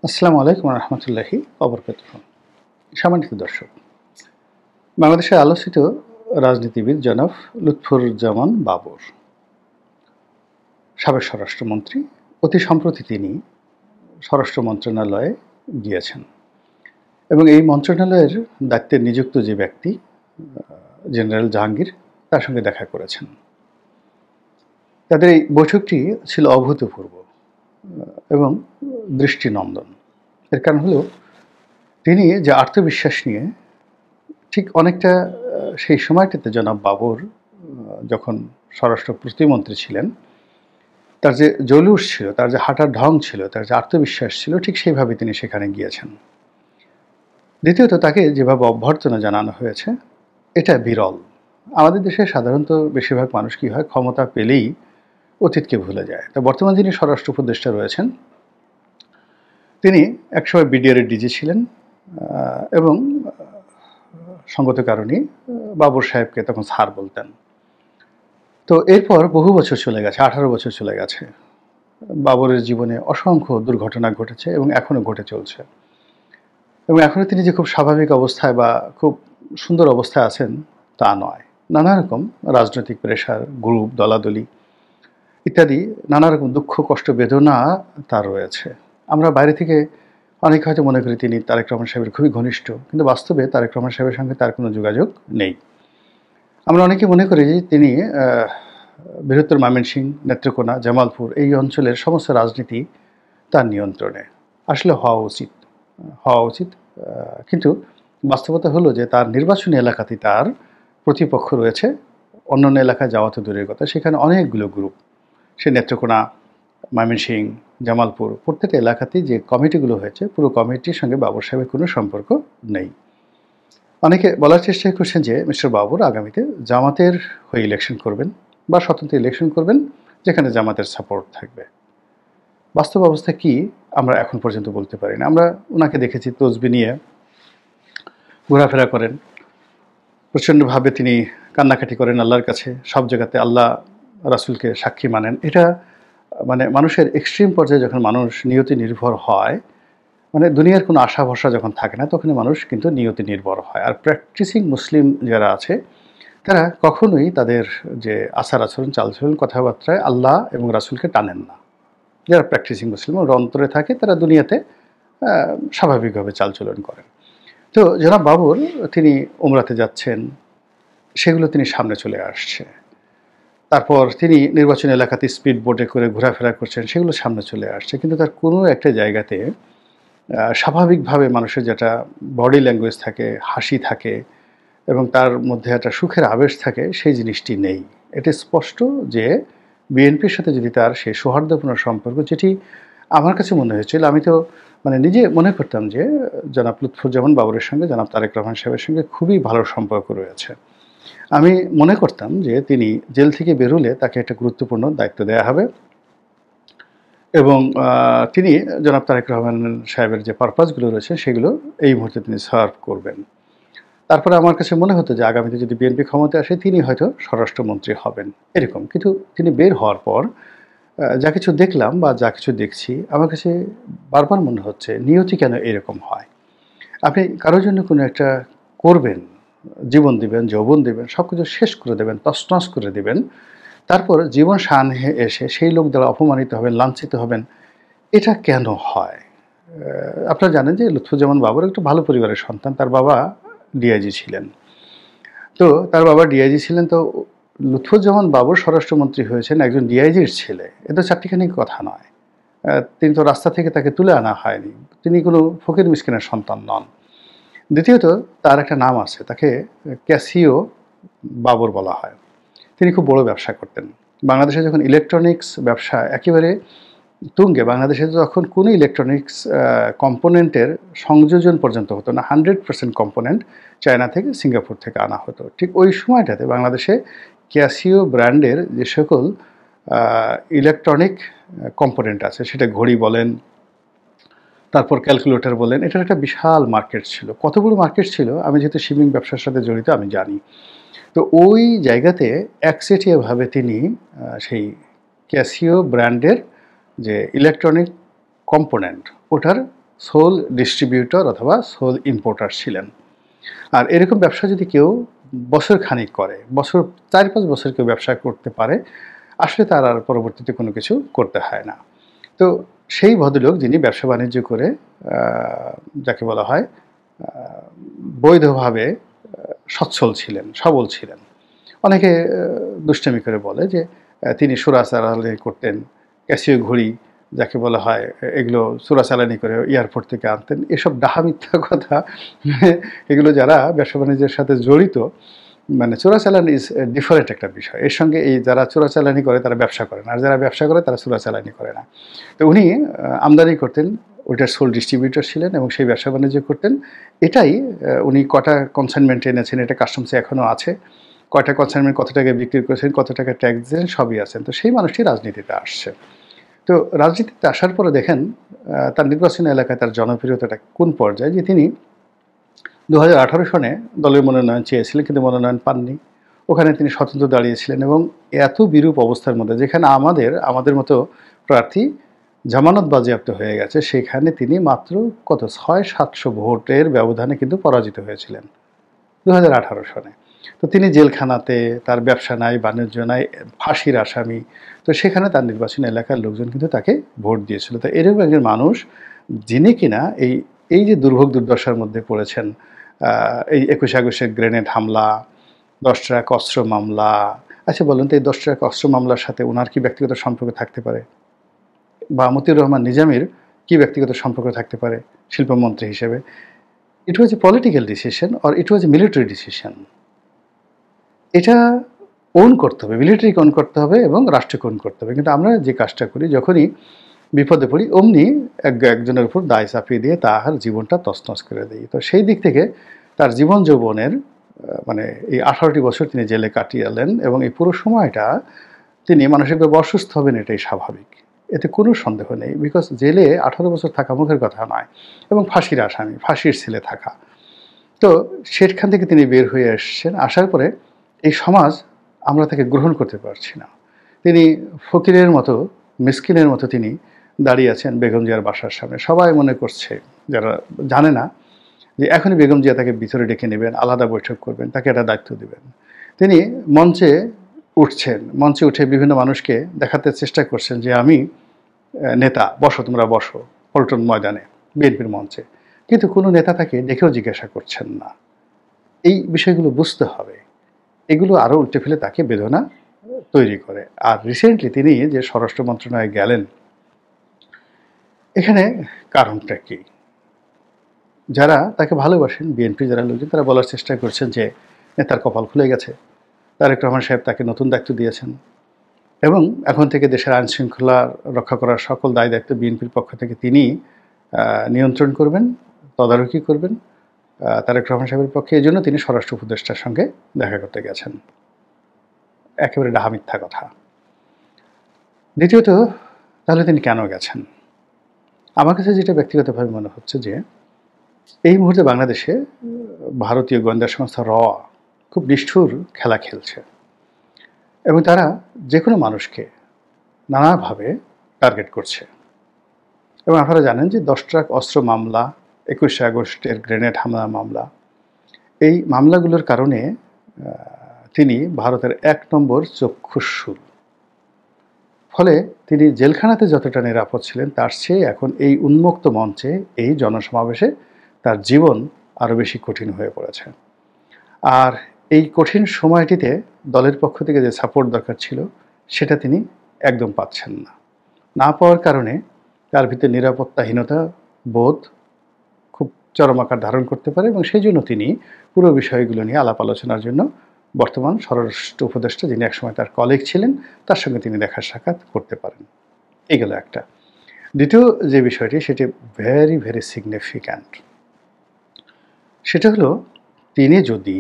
আসসালামু আলাইকুম রহমতুল্লাহি ওবরকাতুহ। সম্মানিত দর্শক, বাংলাদেশের আলোচিত রাজনীতিবিদ জনাব লুৎফুজ্জামান বাবর, সাবেক স্বরাষ্ট্রমন্ত্রী। অতি সম্প্রতি তিনি স্বরাষ্ট্র মন্ত্রণালয়ে গিয়েছেন এবং এই মন্ত্রণালয়ের দায়িত্বে নিযুক্ত যে ব্যক্তি জেনারেল জাহাঙ্গীর, তার সঙ্গে দেখা করেছেন। তাদের এই বৈঠকটি ছিল অভূতপূর্ব এবং দৃষ্টিনন্দন। এর কারণ হলো, তিনি যে আত্মবিশ্বাস নিয়ে ঠিক অনেকটা সেই সময়টাতে জনাব বাবর যখন স্বরাষ্ট্র প্রতিমন্ত্রী ছিলেন, তার যে জলুস ছিল, তার যে হাঁটার ঢং ছিল, তার যে আত্মবিশ্বাস ছিল, ঠিক সেইভাবে তিনি সেখানে গিয়েছেন। দ্বিতীয়ত, তাকে যেভাবে অভ্যর্থনা জানানো হয়েছে, এটা বিরল। আমাদের দেশে সাধারণত বেশিরভাগ মানুষ কী হয়, ক্ষমতা পেলেই অতীতকে ভুলে যায়। তা বর্তমান যিনি স্বরাষ্ট্র উপদেষ্টা রয়েছেন, তিনি একসময় বিডিআরের ডিজি ছিলেন এবং সঙ্গত কারণেই বাবর সাহেবকে তখন স্যার বলতেন। তো এরপর বহু বছর চলে গেছে, 18 বছর চলে গেছে। বাবরের জীবনে অসংখ্য দুর্ঘটনা ঘটেছে এবং এখনও ঘটে চলছে। এবং এখনও তিনি যে খুব স্বাভাবিক অবস্থায় বা খুব সুন্দর অবস্থায় আছেন তা নয়। নানা রকম রাজনৈতিক প্রেশার, গ্রুপ, দলাদলি ইত্যাদি নানা রকম দুঃখ, কষ্ট, বেদনা তার রয়েছে। আমরা বাইরে থেকে অনেকে হয়তো মনে করি তিনি তারেক রহমান সাহেবের খুবই ঘনিষ্ঠ, কিন্তু বাস্তবে তারেক রহমান সাহেবের সঙ্গে তার কোনো যোগাযোগ নেই। আমরা অনেকে মনে করি যে তিনি বৃহত্তর ময়মনসিংহ, নেত্রকোনা, জামালপুর এই অঞ্চলের সমস্ত রাজনীতি তার নিয়ন্ত্রণে। আসলে হওয়া উচিত, কিন্তু বাস্তবতা হলো যে তার নির্বাচনী এলাকাতেই তার প্রতিপক্ষ রয়েছে। অন্যান্য এলাকায় যাওয়া তো দূরের কথা, সেখানে অনেকগুলো গ্রুপ। সে নেত্রকোনা, ময়মনসিংহ, জামালপুর প্রত্যেকটা এলাকাতেই যে কমিটিগুলো হয়েছে, পুরো কমিটির সঙ্গে বাবর সাহেবের কোনো সম্পর্ক নেই। অনেকে বলার চেষ্টা করছেন যে মিস্টার বাবর আগামীতে জামাতের হয়ে ইলেকশন করবেন বা স্বতন্ত্র ইলেকশন করবেন, যেখানে জামাতের সাপোর্ট থাকবে। বাস্তব অবস্থা কি আমরা এখন পর্যন্ত বলতে পারি না। আমরা ওনাকে দেখেছি তসবি নিয়ে ঘোরাফেরা করেন, প্রচণ্ডভাবে তিনি কান্নাকাটি করেন আল্লাহর কাছে, সব জায়গাতে আল্লাহ রাসূলকে সাক্ষী মানেন। এটা মানে মানুষের এক্সট্রিম পর্যায়ে যখন মানুষ নিয়তি নির্ভর হয়, মানে দুনিয়ার কোনো আশা ভরসা যখন থাকে না, তখনই মানুষ কিন্তু নিয়তি নির্ভর হয়। আর প্র্যাকটিসিং মুসলিম যারা আছে, তারা কখনোই তাদের যে আচার আচরণ, চালচলন, কথাবার্তায় আল্লাহ এবং রাসূলকে টানেন না। যারা প্র্যাকটিসিং মুসলিম ওর অন্তরে থাকে, তারা দুনিয়াতে স্বাভাবিকভাবে চালচলন করেন। তো জনাব বাবর তিনি উমরাতে যাচ্ছেন, সেগুলো তিনি সামনে চলে আসছে। তারপর তিনি নির্বাচনী এলাকাতে স্পিড বোটে করে ঘোরাফেরা করছেন, সেগুলো সামনে চলে আসছে। কিন্তু তার কোনো একটা জায়গাতে স্বাভাবিকভাবে মানুষের যেটা বডি ল্যাঙ্গুয়েজ থাকে, হাসি থাকে এবং তার মধ্যে একটা সুখের আবেশ থাকে, সেই জিনিসটি নেই। এটা স্পষ্ট যে বিএনপির সাথে যদি তার সেই সৌহার্দ্যপূর্ণ সম্পর্ক, যেটি আমার কাছে মনে হয়েছিল, আমি তো মানে নিজে মনে করতাম যে জনাব লুৎফুজ্জামান বাবরের সঙ্গে জনাব তারেক রহমান সাহেবের সঙ্গে খুবই ভালো সম্পর্ক রয়েছে। আমি মনে করতাম যে তিনি জেল থেকে বেরোলে তাকে একটা গুরুত্বপূর্ণ দায়িত্ব দেয়া হবে এবং তিনি জনাব তারেক রহমান সাহেবের যে পারপাসগুলো রয়েছে, সেগুলো এই মুহূর্তে তিনি সার্ভ করবেন। তারপরে আমার কাছে মনে হতো যে আগামীতে যদি বিএনপি ক্ষমতায় আসে, তিনি হয়তো স্বরাষ্ট্রমন্ত্রী হবেন, এরকম। কিন্তু তিনি বের হওয়ার পর যা কিছু দেখলাম বা যা কিছু দেখছি, আমার কাছে বারবার মনে হচ্ছে নিয়তি কেন এরকম হয়। আপনি কারোর জন্য কোনো একটা করবেন, জীবন দিবেন, যৌবন দিবেন, সব কিছু শেষ করে দেবেন, তছনছ করে দেবেন। তারপর জীবন সামনে এসে সেই লোক দ্বারা অপমানিত হবেন, লাঞ্ছিত হবেন, এটা কেন হয়? আপনারা জানেন যে লুৎফুজ্জামান বাবর একটু ভালো পরিবারের সন্তান। তার বাবা ডিআইজি ছিলেন। তো তার বাবা ডিআইজি ছিলেন, তো লুৎফুজ্জামান বাবর স্বরাষ্ট্রমন্ত্রী হয়েছেন একজন ডিআইজির ছেলে। এ তো চারটিখানি কথা নয়। তিনি তো রাস্তা থেকে তাকে তুলে আনা হয়নি। তিনি কোনো ফকির মিসকিনের সন্তান নন। দ্বিতীয়ত, তার একটা নাম আছে, তাকে ক্যাসিও বাবর বলা হয়। তিনি খুব বড় ব্যবসা করতেন। বাংলাদেশে যখন ইলেকট্রনিক্স ব্যবসা একেবারে তুঙ্গে, বাংলাদেশে যখন কোনো ইলেকট্রনিক্স কম্পোনেন্টের সংযোজন পর্যন্ত হতো না, 100% কম্পোনেন্ট চায়না থেকে, সিঙ্গাপুর থেকে আনা হতো। ঠিক ওই সময়টাতে বাংলাদেশে ক্যাসিও ব্র্যান্ডের যে সকল ইলেকট্রনিক কম্পোনেন্ট আছে, সেটা ঘড়ি বলেন, তারপর ক্যালকুলেটর বলেন, এটার একটা বিশাল মার্কেট ছিল। কত বড় মার্কেট ছিল, আমি যেহেতু শিপিং ব্যবসার সাথে জড়িত, আমি জানি। তো ওই জায়গাতে একচেটিয়াভাবে তিনি সেই ক্যাসিও ব্র্যান্ডের যে ইলেকট্রনিক কম্পোনেন্ট, ওটার সোল ডিস্ট্রিবিউটর অথবা সোল ইম্পোর্টার ছিলেন। আর এরকম ব্যবসা যদি কেউ বছর খানিক করে, বছর ৪-৫ বছর কেউ ব্যবসা করতে পারে, আসলে তার আর পরবর্তীতে কোনো কিছু করতে হয় না। তো সেই ভদ্রলোক যিনি ব্যবসা বাণিজ্য করে যাকে বলা হয় বৈধভাবে সচ্ছল ছিলেন, সবল ছিলেন। অনেকে দুষ্টামি করে বলে যে তিনি চোরাচালানি করতেন, ক্যাসিও ঘড়ি যাকে বলা হয় এগুলো চোরাচালানি করে এয়ারপোর্ট থেকে আনতেন। এসব ডাহা মিথ্যা কথা। এগুলো যারা ব্যবসা বাণিজ্যের সাথে জড়িত, মানে চোরাচালানি ইজ ডিফারেন্ট একটা বিষয়। এর সঙ্গে এই যারা চোরাচালানি করে তারা ব্যবসা করে না, আর যারা ব্যবসা করে তারা চোরাচালানি করে না। তো উনি আমদানি করতেন, ওইটার সোল ডিস্ট্রিবিউটর ছিলেন এবং সেই ব্যবসা বাণিজ্য করতেন। এটাই উনি কটা কনসাইনমেন্ট এনেছেন, এটা কাস্টমসে এখনও আছে। কয়টা কনসাইনমেন্ট কত টাকায় বিক্রি করেছেন, কত টাকা ট্যাক্স দিয়েছেন, সবই আছেন। তো সেই মানুষটি রাজনীতিতে আসছে। তো রাজনীতিতে আসার পরে দেখেন তার নির্বাচনী এলাকায় তার জনপ্রিয়তাটা কোন পর্যায়ে, যে তিনি 2018 সনে দলের মনোনয়ন চেয়েছিলেন কিন্তু মনোনয়ন পাননি। ওখানে তিনি স্বতন্ত্র দাঁড়িয়েছিলেন এবং এত বিরূপ অবস্থার মধ্যে, যেখানে আমাদের মতো প্রার্থী জামানত বাজেয়াপ্ত হয়ে গেছে, সেখানে তিনি মাত্র কত 600-700 ভোটের ব্যবধানে কিন্তু পরাজিত হয়েছিলেন 2018 সনে। তো তিনি জেলখানাতে, তার ব্যবসা নাই, বাণিজ্য নাই, ফাঁসির আসামি। তো সেখানে তার নির্বাচনী এলাকার লোকজন কিন্তু তাকে ভোট দিয়েছিল। তো এরকম একজন মানুষ যিনি কিনা এই যে দুর্ভোগ দুর্দশার মধ্যে পড়েছেন, এই 21 আগস্টের গ্রেনেড হামলা, 10 ট্রাক অস্ত্র মামলা। আচ্ছা বলুন তো, এই 10 ট্রাক অস্ত্র মামলার সাথে ওনার কি ব্যক্তিগত সম্পর্ক থাকতে পারে? বা মতিউর রহমান নিজামীর কি ব্যক্তিগত সম্পর্ক থাকতে পারে শিল্পমন্ত্রী হিসেবে? It was a political decision or it was a military decision. এটা ওন করতে হবে, মিলিটারিকে ওন করতে হবে এবং রাষ্ট্রকে ওন করতে হবে। কিন্তু আমরা যে কাজটা করি, যখনই বিপদে পড়ি অমনি একজনের উপর দায় চাপিয়ে দিয়ে তার জীবনটা তছনছ করে দিই। তো সেই দিক থেকে তার জীবন যৌবনের মানে এই 18টি বছর তিনি জেলে কাটিয়েলেন এবং এই পুরো সময়টা তিনি মানসিকভাবে অসুস্থ হবেন, এটাই স্বাভাবিক। এতে কোনো সন্দেহ নেই। বিকজ জেলে 18 বছর থাকা মুখের কথা নয়, এবং ফাঁসির আসামি, ফাঁসির ছেলে থাকা। তো সেখান থেকে তিনি বের হয়ে এসছেন। আসার পরে এই সমাজ আমরা তাকে গ্রহণ করতে পারছি না। তিনি ফকিরের মতো, মিসকিনের মতো তিনি দাঁড়িয়ে আছেন বেগম জিয়ার বাসার সামনে। সবাই মনে করছে, যারা জানে না, যে এখনই বেগম জিয়া তাকে ভিতরে ডেকে নেবেন, আলাদা বৈঠক করবেন, তাকে একটা দায়িত্ব দেবেন। তিনি মঞ্চে উঠছেন, মঞ্চে উঠে বিভিন্ন মানুষকে দেখাতে চেষ্টা করছেন যে আমি নেতা, বসো তোমরা বসো পল্টন ময়দানে, বিএনপির মঞ্চে। কিন্তু কোনো নেতা তাকে ডেকেও জিজ্ঞাসা করছেন না। এই বিষয়গুলো বুঝতে হবে। এগুলো আরও উল্টে ফেলে তাকে বেদনা তৈরি করে। আর রিসেন্টলি তিনি যে স্বরাষ্ট্র মন্ত্রণালয়ে গেলেন, এখানে কারণটা কি? যারা তাকে ভালোবাসেন, বিএনপি যারা লোকজন, তারা বলার চেষ্টা করছেন যে নেতার কপাল খুলে গেছে, তারেক রহমান সাহেব তাকে নতুন দায়িত্ব দিয়েছেন এবং এখন থেকে দেশের আইন শৃঙ্খলা রক্ষা করার সকল দায় দায়িত্ব বিএনপির পক্ষ থেকে তিনি নিয়ন্ত্রণ করবেন, তদারকি করবেন তারেক রহমান সাহেবের পক্ষে। এই জন্য তিনি স্বরাষ্ট্র উপদেষ্টার সঙ্গে দেখা করতে গেছেন। একেবারে ডাহা মিথ্যা কথা। দ্বিতীয়ত, তাহলে তিনি কেন গেছেন? আমার কাছে যেটা ব্যক্তিগতভাবে মনে হচ্ছে যে এই মুহূর্তে বাংলাদেশে ভারতীয় গোয়েন্দা সংস্থা র খুব নিষ্ঠুর খেলা খেলছে এবং তারা যে কোনো মানুষকে নানাভাবে টার্গেট করছে। এবং আপনারা জানেন যে 10 ট্রাক অস্ত্র মামলা, 21 আগস্টের গ্রেনেড হামলা মামলা, এই মামলাগুলোর কারণে তিনি ভারতের 1 নম্বর চক্ষুশূল। ফলে তিনি জেলখানাতে যতটা নিরাপদ ছিলেন, তার চেয়ে এখন এই উন্মুক্ত মঞ্চে, এই জনসমাবেশে তার জীবন আরও বেশি কঠিন হয়ে পড়েছে। আর এই কঠিন সময়টিতে দলের পক্ষ থেকে যে সাপোর্ট দরকার ছিল, সেটা তিনি একদম পাচ্ছেন না। না পাওয়ার কারণে তার ভিতরে নিরাপত্তাহীনতা বোধ খুব চরম আকার ধারণ করতে পারে এবং সেই জন্য তিনি পুরো বিষয়গুলো নিয়ে আলাপ আলোচনার জন্য বর্তমান স্বরাষ্ট্র উপদেষ্টা, যিনি একসময় তার কলিগ ছিলেন, তার সঙ্গে তিনি দেখা সাক্ষাৎ করতে পারেন। এগুলো একটা। দ্বিতীয় যে বিষয়টি, সেটি ভেরি ভেরি সিগনিফিক্যান্ট। সেটা হলো, তিনি যদি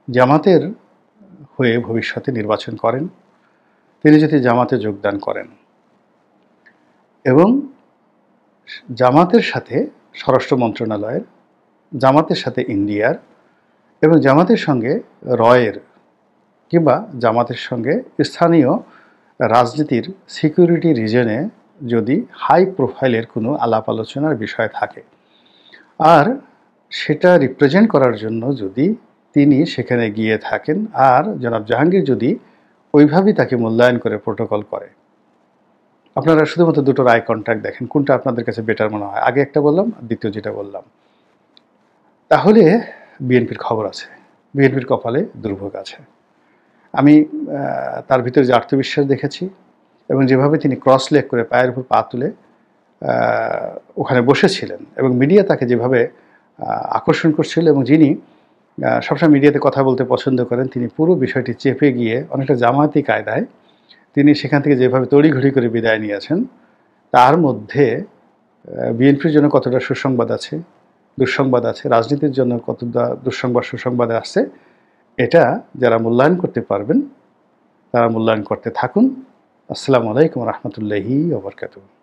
জামাতের হয়ে ভবিষ্যতে নির্বাচন করেন, তিনি যদি জামাতে যোগদান করেন এবং জামাতের সাথে স্বরাষ্ট্র মন্ত্রণালয়ের, জামাতের সাথে ইন্ডিয়ার এবং জামাতের সঙ্গে রয়ের কিংবা জামাতের সঙ্গে স্থানীয় রাজনীতির সিকিউরিটি রিজনে যদি হাই প্রোফাইলের কোনো আলাপ আলোচনার বিষয় থাকে, আর সেটা রিপ্রেজেন্ট করার জন্য যদি তিনি সেখানে গিয়ে থাকেন, আর জনাব জাহাঙ্গীর যদি ওইভাবেই তাকে মূল্যায়ন করে প্রোটোকল করে। আপনারা শুধুমাত্র দুটোর আই কন্ট্যাক্ট দেখেন, কোনটা আপনাদের কাছে বেটার মনে হয়। আগে একটা বললাম, দ্বিতীয় যেটা বললাম। তাহলে বিএনপির খবর আছে, বিএনপির কপালে দুর্ভোগ আছে। আমি তার ভিতরে যে আত্মবিশ্বাস দেখেছি এবং যেভাবে তিনি ক্রস লেগ করে পায়ের উপর পা তুলে ওখানে বসেছিলেন এবং মিডিয়া তাকে যেভাবে আকর্ষণ করছিল, এবং যিনি সবসময় মিডিয়াতে কথা বলতে পছন্দ করেন, তিনি পুরো বিষয়টি চেপে গিয়ে অনেকটা জামায়াতি কায়দায় তিনি সেখান থেকে যেভাবে তড়িঘড়ি করে বিদায় নিয়েছেন, তার মধ্যে বিএনপির জন্য কতটা সুসংবাদ আছে, দুঃসংবাদ আছে, রাজনীতির জন্য কতটা দুঃসংবাদ সুসংবাদ আসছে, এটা যারা মূল্যায়ন করতে পারবেন তারা মূল্যায়ন করতে থাকুন। আসসালামু আলাইকুম রহমতুল্লাহি ওয়া বারাকাতুহু।